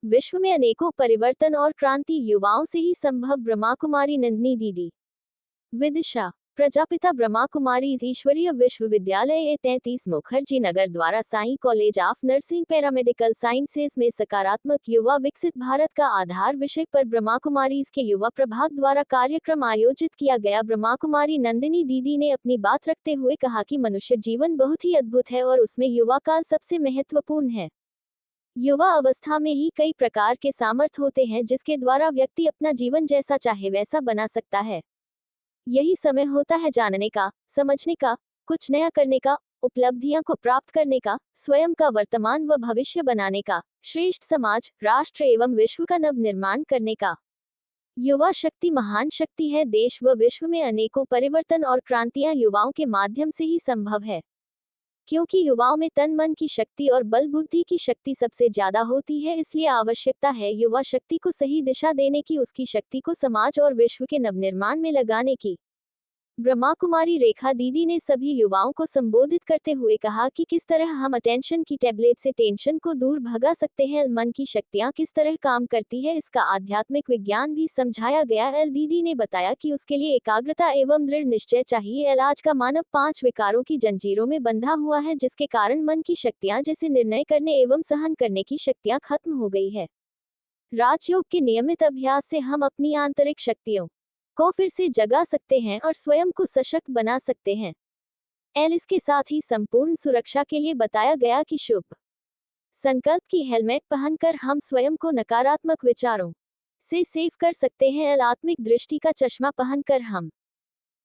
विश्व में अनेकों परिवर्तन और क्रांति युवाओं से ही संभव। ब्रह्मा कुमारी नंदिनी दीदी। विदिशा। प्रजापिता ब्रह्मा कुमारी ईश्वरीय विश्वविद्यालय ए 33 मुखर्जी नगर द्वारा Sai college of nursing paramedical sciences में सकारात्मक युवा विकसित भारत का आधार विषय पर ब्रह्मा कुमारीज के युवा प्रभाग द्वारा कार्यक्रम आयोजित किया गया। ब्रह्मा कुमारी नंदिनी दीदी ने अपनी बात रखते हुए कहा कि मनुष्य जीवन बहुत ही अद्भुत है और उसमें युवा काल सबसे महत्वपूर्ण है। युवा अवस्था में ही कई प्रकार के सामर्थ्य होते हैं जिसके द्वारा व्यक्ति अपना जीवन जैसा चाहे वैसा बना सकता है। यही समय होता है जानने का, समझने का, कुछ नया करने का, उपलब्धियां को प्राप्त करने का, स्वयं का वर्तमान व भविष्य बनाने का, श्रेष्ठ समाज, राष्ट्र एवं विश्व का नव निर्माण करने का। युवा शक्ति महान शक्ति है। देश व विश्व में अनेकों परिवर्तन और क्रांतियां युवाओं के माध्यम से ही संभव है, क्योंकि युवाओं में तन मन की शक्ति और बल बुद्धि की शक्ति सबसे ज्यादा होती है। इसलिए आवश्यकता है युवा शक्ति को सही दिशा देने की, उसकी शक्ति को समाज और विश्व के नवनिर्माण में लगाने की। ब्रह्मा कुमारी रेखा दीदी ने सभी युवाओं को संबोधित करते हुए कहा कि किस तरह हम अटेंशन की टैबलेट से टेंशन को दूर भगा सकते हैं, मन की शक्तियां किस तरह काम करती है, इसका आध्यात्मिक विज्ञान भी समझाया गया। एल दीदी ने बताया कि उसके लिए एकाग्रता एवं दृढ़ निश्चय चाहिए। एल आज का मानव 5 विकारों की जंजीरों में बंधा हुआ है, जिसके कारण मन की शक्तियां जैसे निर्णय करने एवं सहन करने की शक्तियां खत्म हो गई है। राजयोग के नियमित अभ्यास से हम अपनी आंतरिक शक्तियों को फिर से जगा सकते हैं और स्वयं को सशक्त बना सकते हैं। एल इसके साथ ही संपूर्ण सुरक्षा के लिए बताया गया कि शुभ संकल्प की हेलमेट पहनकर हम स्वयं को नकारात्मक विचारों से सेव कर सकते हैं। एल आत्मिक दृष्टि का चश्मा पहनकर हम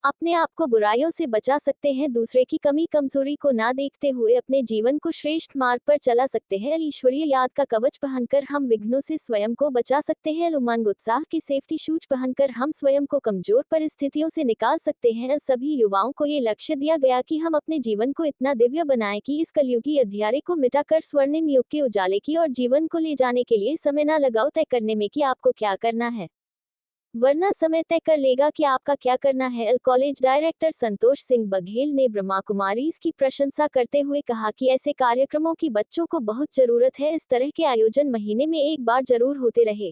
अपने आप को बुराइयों से बचा सकते हैं, दूसरे की कमी कमजोरी को ना देखते हुए अपने जीवन को श्रेष्ठ मार्ग पर चला सकते हैं। ईश्वरीय याद का कवच पहनकर हम विघ्नों से स्वयं को बचा सकते हैं। उमंग उत्साह के सेफ्टी शूज पहनकर हम स्वयं को कमजोर परिस्थितियों से निकाल सकते हैं। सभी युवाओं को ये लक्ष्य दिया गया कि हम अपने जीवन को इतना दिव्य बनाएं कि इस कलयुगी अंधियारे को मिटाकर स्वर्णिम युग के उजाले की और जीवन को ले जाने के लिए समय ना लगाओ तय करने में कि आपको क्या करना है, वरना समय तय कर लेगा कि आपका क्या करना है। कॉलेज डायरेक्टर संतोष सिंह बघेल ने ब्रह्मा कुमारीज की प्रशंसा करते हुए कहा कि ऐसे कार्यक्रमों की बच्चों को बहुत जरूरत है। इस तरह के आयोजन महीने में एक बार जरूर होते रहे।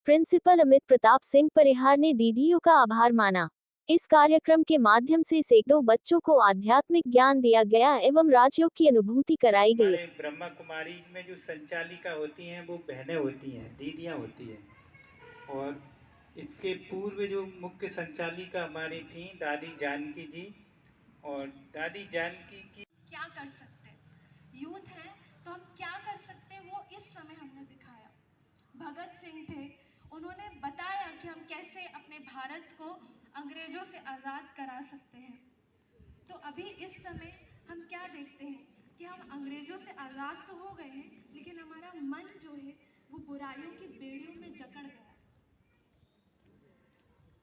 प्रिंसिपल अमित प्रताप सिंह परिहार ने दीदियों का आभार माना। इस कार्यक्रम के माध्यम से सैकड़ों बच्चों को आध्यात्मिक ज्ञान दिया गया एवं राजयोग की अनुभूति कराई गई। हमारे ब्रह्मा कुमारी में जो संचालिका होती हैं वो बहनें होती हैं, दीदियां होती हैं। और इसके पूर्व जो मुख्य संचालिका हमारी थी दादी जानकी जी, और दादी जानकी की क्या कर सकते हैं, यूथ है तो हम क्या कर सकते हैं, वो इस समय हमने दिखाया। भगत सिंह थे, उन्होंने बताया कि हम कैसे अपने भारत को अंग्रेजों से आज़ाद करा सकते हैं। तो अभी इस समय हम क्या देखते हैं कि हम अंग्रेजों से आज़ाद तो हो गए हैं, लेकिन हमारा मन जो है वो बुराइयों की बेड़ियों में जकड़ गया है।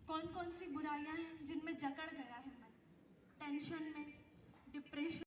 कौन कौन सी बुराइयां हैं जिनमें जकड़ गया है मन? टेंशन में, डिप्रेशन